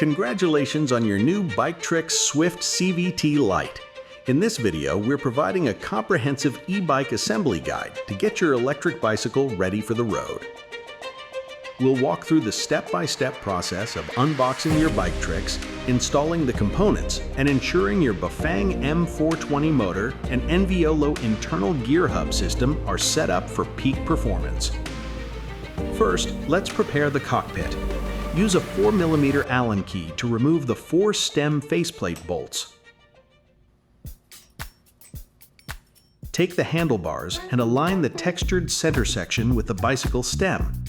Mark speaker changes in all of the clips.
Speaker 1: Congratulations on your new Biktrix Swift CVT Lite. In this video, we're providing a comprehensive e-bike assembly guide to get your electric bicycle ready for the road. We'll walk through the step-by-step process of unboxing your Biktrix, installing the components, and ensuring your Bafang M420 motor and Enviolo internal gear hub system are set up for peak performance. First, let's prepare the cockpit. Use a 4mm Allen key to remove the 4 stem faceplate bolts. Take the handlebars and align the textured center section with the bicycle stem.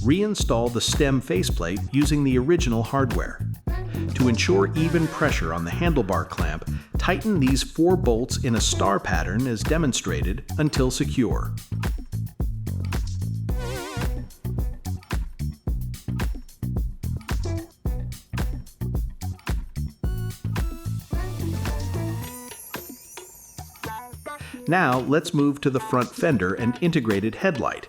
Speaker 1: Reinstall the stem faceplate using the original hardware. To ensure even pressure on the handlebar clamp, tighten these 4 bolts in a star pattern as demonstrated until secure. Now let's move to the front fender and integrated headlight.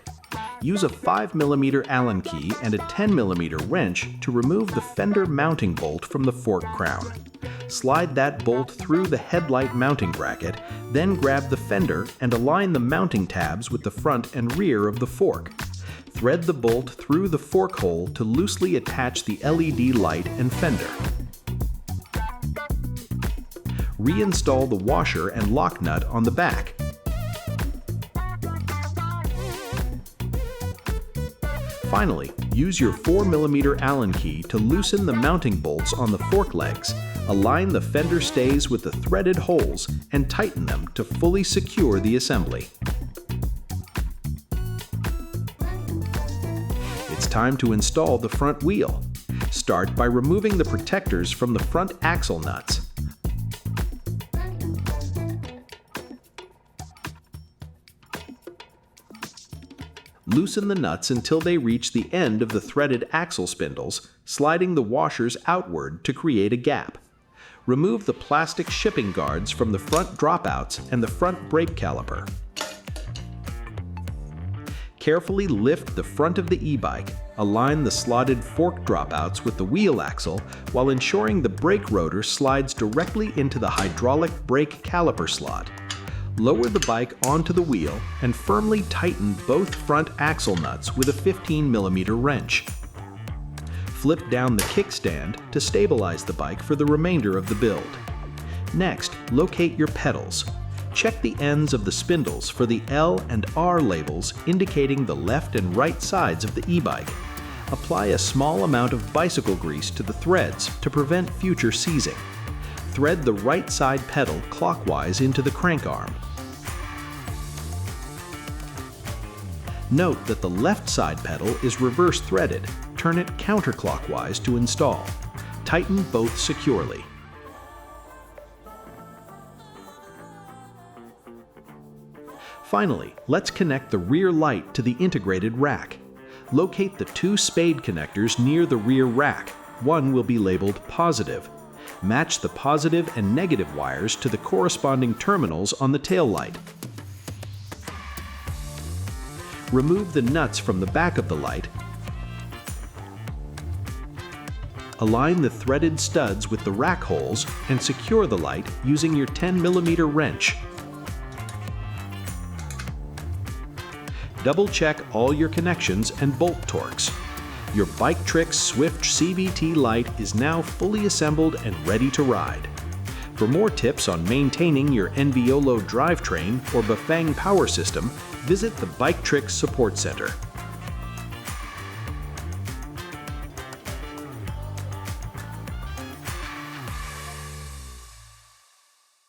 Speaker 1: Use a 5mm Allen key and a 10mm wrench to remove the fender mounting bolt from the fork crown. Slide that bolt through the headlight mounting bracket, then grab the fender and align the mounting tabs with the front and rear of the fork. Thread the bolt through the fork hole to loosely attach the LED light and fender. Reinstall the washer and lock nut on the back. Finally, use your 4mm Allen key to loosen the mounting bolts on the fork legs, align the fender stays with the threaded holes, and tighten them to fully secure the assembly. It's time to install the front wheel. Start by removing the protectors from the front axle nuts. Loosen the nuts until they reach the end of the threaded axle spindles, sliding the washers outward to create a gap. Remove the plastic shipping guards from the front dropouts and the front brake caliper. Carefully lift the front of the e-bike, align the slotted fork dropouts with the wheel axle while ensuring the brake rotor slides directly into the hydraulic brake caliper slot. Lower the bike onto the wheel and firmly tighten both front axle nuts with a 15mm wrench. Flip down the kickstand to stabilize the bike for the remainder of the build. Next, locate your pedals. Check the ends of the spindles for the L and R labels indicating the left and right sides of the e-bike. Apply a small amount of bicycle grease to the threads to prevent future seizing. Thread the right side pedal clockwise into the crank arm. Note that the left side pedal is reverse threaded. Turn it counterclockwise to install. Tighten both securely. Finally, let's connect the rear light to the integrated rack. Locate the 2 spade connectors near the rear rack. One will be labeled positive. Match the positive and negative wires to the corresponding terminals on the taillight. Remove the nuts from the back of the light. Align the threaded studs with the rack holes and secure the light using your 10mm wrench. Double-check all your connections and bolt torques. Your Biktrix Swift CVT Lite is now fully assembled and ready to ride. For more tips on maintaining your Enviolo drivetrain or Bafang power system, visit the Biktrix Support Center.